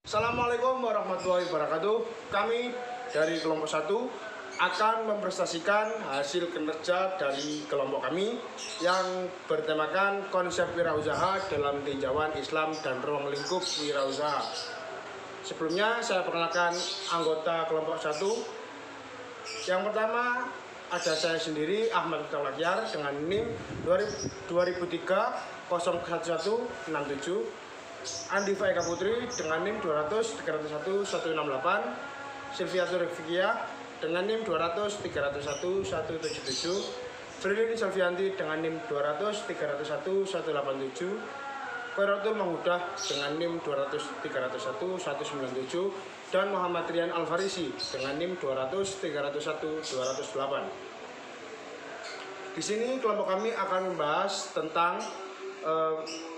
Assalamualaikum warahmatullahi wabarakatuh. Kami dari kelompok 1 akan mempresentasikan hasil kinerja dari kelompok kami yang bertemakan konsep wirausaha dalam tinjauan Islam dan ruang lingkup wirausaha. Sebelumnya saya perkenalkan anggota kelompok 1. Yang pertama ada saya sendiri, Ahmad Lakyar, dengan NIM 2003 01167. Andifa Eka Putri dengan NIM 200 301 168, Silviatur Fikia dengan NIM 200 301 177, Frilin Selvianti dengan NIM 200 301 187, Koiratul Mahudah dengan NIM 200 301 197, dan Muhammad Rian Alfarisi dengan NIM 200 301 208. Di sini kelompok kami akan membahas tentang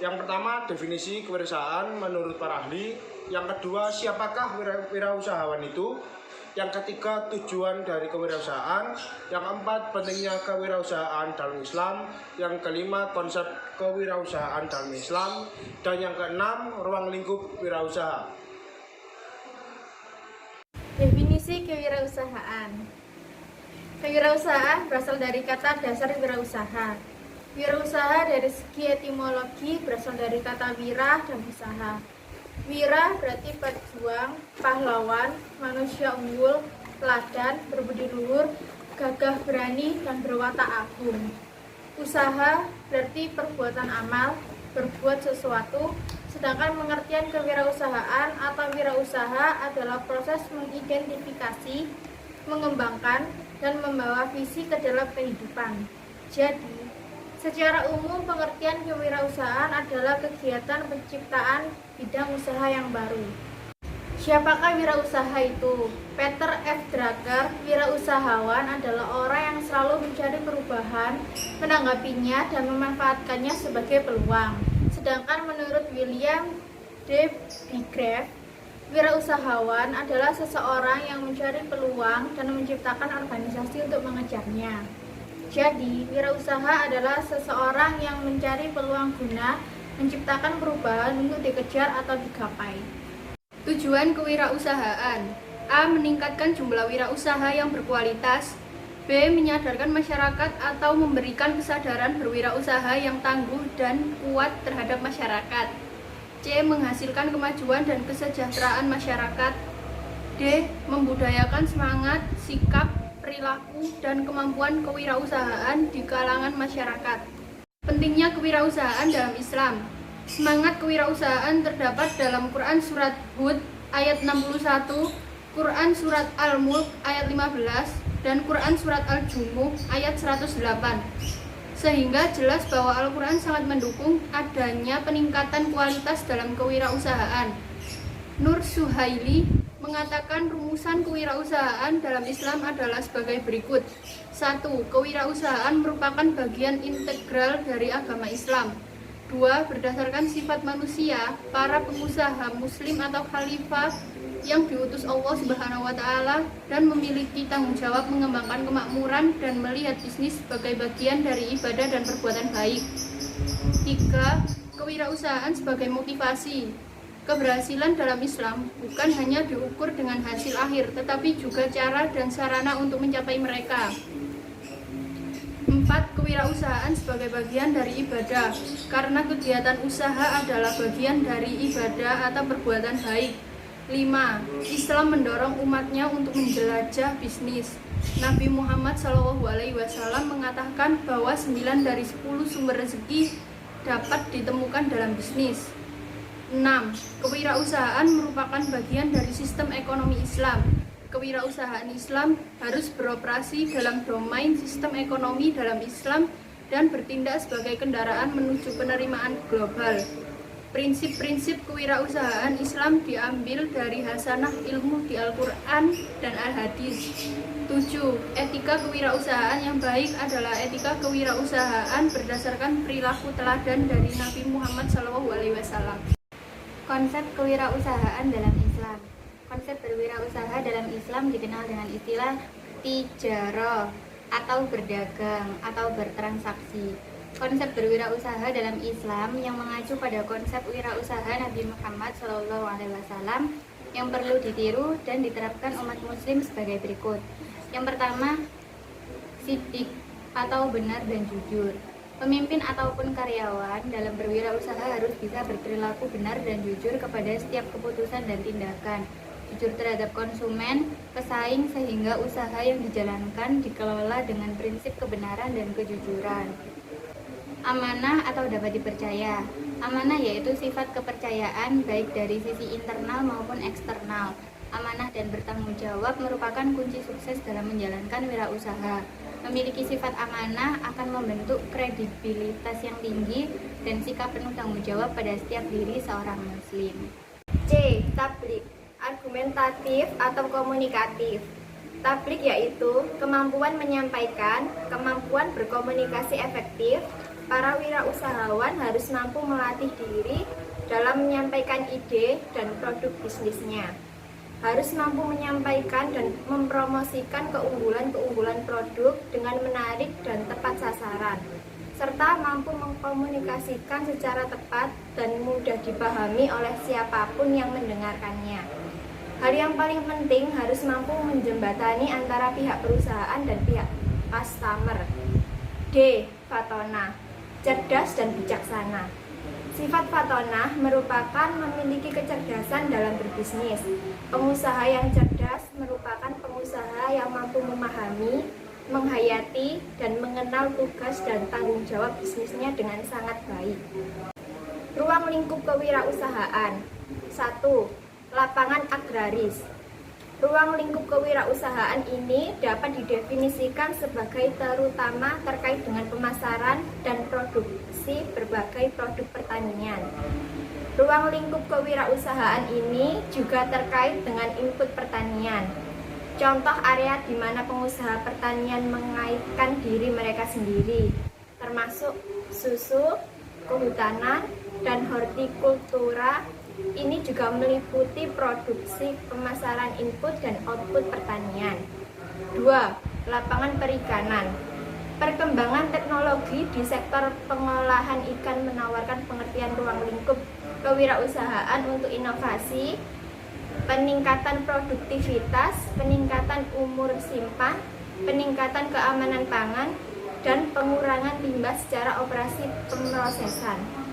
yang pertama, definisi kewirausahaan menurut para ahli. Yang kedua, siapakah wirausahawan itu. Yang ketiga, tujuan dari kewirausahaan. Yang keempat, pentingnya kewirausahaan dalam Islam. Yang kelima, konsep kewirausahaan dalam Islam. Dan yang keenam, ruang lingkup wirausaha. Definisi kewirausahaan. Kewirausahaan berasal dari kata dasar wirausaha. Wirausaha dari segi etimologi berasal dari kata wira dan usaha. Wira berarti pejuang, pahlawan, manusia unggul, teladan, berbudi luhur, gagah berani, dan berwatak agung. Usaha berarti perbuatan amal, berbuat sesuatu, sedangkan pengertian kewirausahaan atau wirausaha adalah proses mengidentifikasi, mengembangkan, dan membawa visi ke dalam kehidupan. Jadi, secara umum, pengertian kewirausahaan adalah kegiatan penciptaan bidang usaha yang baru. Siapakah wirausaha itu? Peter F. Drucker, wirausahawan adalah orang yang selalu mencari perubahan, menanggapinya, dan memanfaatkannya sebagai peluang. Sedangkan menurut William D. Bigrave, wirausahawan adalah seseorang yang mencari peluang dan menciptakan organisasi untuk mengejarnya. Jadi, wirausaha adalah seseorang yang mencari peluang guna menciptakan perubahan untuk dikejar atau digapai. Tujuan kewirausahaan: A. Meningkatkan jumlah wirausaha yang berkualitas. B. Menyadarkan masyarakat atau memberikan kesadaran berwirausaha yang tangguh dan kuat terhadap masyarakat. C. Menghasilkan kemajuan dan kesejahteraan masyarakat. D. Membudayakan semangat, sikap, perilaku, dan kemampuan kewirausahaan di kalangan masyarakat. Pentingnya kewirausahaan dalam Islam. Semangat kewirausahaan terdapat dalam Quran Surat Hud ayat 61, Quran Surat Al-Mulk ayat 15, dan Quran Surat Al-Jumuh ayat 108. Sehingga jelas bahwa Al-Quran sangat mendukung adanya peningkatan kualitas dalam kewirausahaan. Nur Suhaili mengatakan rumusan kewirausahaan dalam Islam adalah sebagai berikut. 1. Kewirausahaan merupakan bagian integral dari agama Islam. 2. Berdasarkan sifat manusia, para pengusaha muslim atau khalifah yang diutus Allah Subhanahu wa Ta'ala dan memiliki tanggung jawab mengembangkan kemakmuran dan melihat bisnis sebagai bagian dari ibadah dan perbuatan baik. 3. Kewirausahaan sebagai motivasi. Keberhasilan dalam Islam bukan hanya diukur dengan hasil akhir, tetapi juga cara dan sarana untuk mencapai mereka. 4. Kewirausahaan sebagai bagian dari ibadah, karena kegiatan usaha adalah bagian dari ibadah atau perbuatan baik. 5. Islam mendorong umatnya untuk menjelajah bisnis. Nabi Muhammad SAW mengatakan bahwa 9 dari 10 sumber rezeki dapat ditemukan dalam bisnis. 6. Kewirausahaan merupakan bagian dari sistem ekonomi Islam. Kewirausahaan Islam harus beroperasi dalam domain sistem ekonomi dalam Islam dan bertindak sebagai kendaraan menuju penerimaan global. Prinsip-prinsip kewirausahaan Islam diambil dari hasanah ilmu di Al-Quran dan Al-Hadis. 7. Etika kewirausahaan yang baik adalah etika kewirausahaan berdasarkan perilaku teladan dari Nabi Muhammad SAW. Konsep kewirausahaan dalam Islam. Konsep berwirausaha dalam Islam dikenal dengan istilah tijarah atau berdagang atau bertransaksi. Konsep berwirausaha dalam Islam yang mengacu pada konsep wirausaha Nabi Muhammad SAW yang perlu ditiru dan diterapkan umat muslim sebagai berikut. Yang pertama, siddiq atau benar dan jujur. Pemimpin ataupun karyawan dalam berwirausaha harus bisa berperilaku benar dan jujur kepada setiap keputusan dan tindakan. Jujur terhadap konsumen, pesaing, sehingga usaha yang dijalankan dikelola dengan prinsip kebenaran dan kejujuran. Amanah atau dapat dipercaya. Amanah yaitu sifat kepercayaan baik dari sisi internal maupun eksternal. Amanah dan bertanggung jawab merupakan kunci sukses dalam menjalankan wirausaha. Memiliki sifat amanah akan membentuk kredibilitas yang tinggi dan sikap penuh tanggung jawab pada setiap diri seorang muslim. C. Tablik, argumentatif atau komunikatif. Tablik yaitu kemampuan menyampaikan, kemampuan berkomunikasi efektif. Para wirausahawan harus mampu melatih diri dalam menyampaikan ide dan produk bisnisnya. Harus mampu menyampaikan dan mempromosikan keunggulan-keunggulan produk dengan menarik dan tepat sasaran, serta mampu mengkomunikasikan secara tepat dan mudah dipahami oleh siapapun yang mendengarkannya. Hal yang paling penting harus mampu menjembatani antara pihak perusahaan dan pihak customer. D. Fatona, cerdas dan bijaksana. Sifat Fatona merupakan memiliki kecerdasan dalam berbisnis. Pengusaha yang cerdas merupakan pengusaha yang mampu memahami, menghayati, dan mengenal tugas dan tanggung jawab bisnisnya dengan sangat baik. Ruang lingkup kewirausahaan. 1. Lapangan agraris. Ruang lingkup kewirausahaan ini dapat didefinisikan sebagai terutama terkait dengan pemasaran dan produksi berbagai produk pertanian. Ruang lingkup kewirausahaan ini juga terkait dengan input pertanian. Contoh area di mana pengusaha pertanian mengaitkan diri mereka sendiri, termasuk susu, kehutanan, dan hortikultura. Ini juga meliputi produksi, pemasaran input dan output pertanian. 2. Lapangan perikanan. Perkembangan teknologi di sektor pengolahan ikan menawarkan pengertian ruang lingkup kewirausahaan untuk inovasi, peningkatan produktivitas, peningkatan umur simpan, peningkatan keamanan pangan, dan pengurangan limbah secara operasi pemrosesan.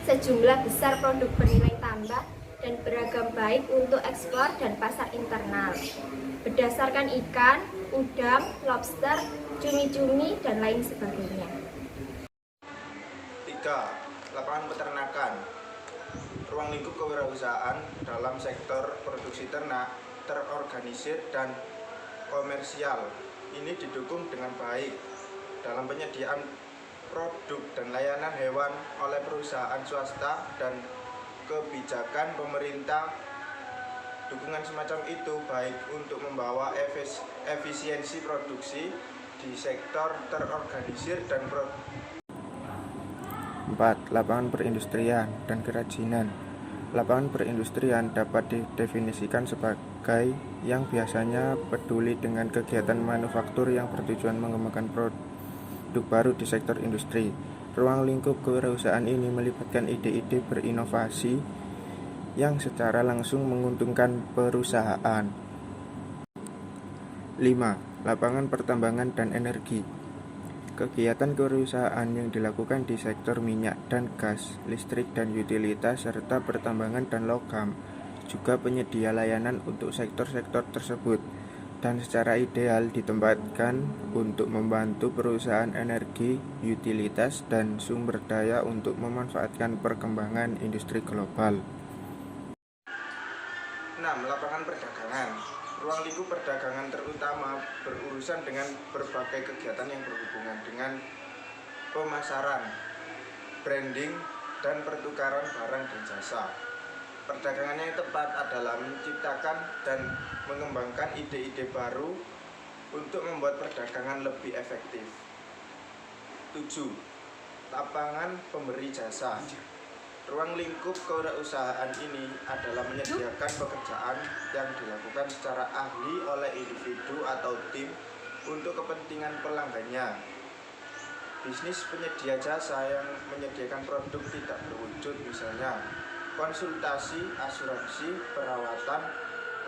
Sejumlah besar produk bernilai tambah dan beragam baik untuk ekspor dan pasar internal. Berdasarkan ikan, udang, lobster, cumi-cumi, dan lain sebagainya. 3. Lapangan peternakan. Ruang lingkup kewirausahaan dalam sektor produksi ternak terorganisir dan komersial. Ini didukung dengan baik dalam penyediaan produk dan layanan hewan oleh perusahaan swasta dan kebijakan pemerintah. Dukungan semacam itu baik untuk membawa efisiensi produksi di sektor terorganisir dan 4. Lapangan perindustrian dan kerajinan. Lapangan perindustrian dapat didefinisikan sebagai yang biasanya peduli dengan kegiatan manufaktur yang bertujuan mengembangkan produk baru di sektor industri. Ruang lingkup kewirausahaan ini melibatkan ide-ide berinovasi yang secara langsung menguntungkan perusahaan. 5. Lapangan pertambangan dan energi. Kegiatan kewirausahaan yang dilakukan di sektor minyak dan gas, listrik dan utilitas, serta pertambangan dan logam, juga penyedia layanan untuk sektor-sektor tersebut, dan secara ideal ditempatkan untuk membantu perusahaan energi, utilitas, dan sumber daya untuk memanfaatkan perkembangan industri global. 6. Lapangan perdagangan. Ruang lingkup perdagangan terutama berurusan dengan berbagai kegiatan yang berhubungan dengan pemasaran, branding, dan pertukaran barang dan jasa. Perdagangannya yang tepat adalah menciptakan dan mengembangkan ide-ide baru untuk membuat perdagangan lebih efektif. 7. Lapangan pemberi jasa. Ruang lingkup kewirausahaan ini adalah menyediakan pekerjaan yang dilakukan secara ahli oleh individu atau tim untuk kepentingan pelanggannya. Bisnis penyedia jasa yang menyediakan produk tidak berwujud, misalnya konsultasi, asuransi, perawatan,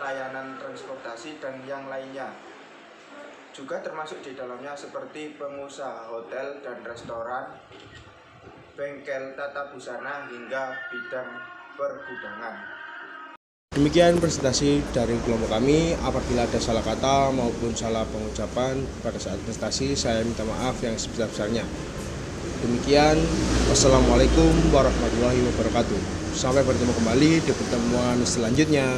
layanan transportasi, dan yang lainnya. Juga termasuk di dalamnya seperti pengusaha hotel dan restoran, bengkel tata busana, hingga bidang pergudangan. Demikian presentasi dari kelompok kami. Apabila ada salah kata maupun salah pengucapan pada saat presentasi, saya minta maaf yang sebesar-besarnya. Demikian, wassalamualaikum warahmatullahi wabarakatuh. Sampai bertemu kembali di pertemuan selanjutnya.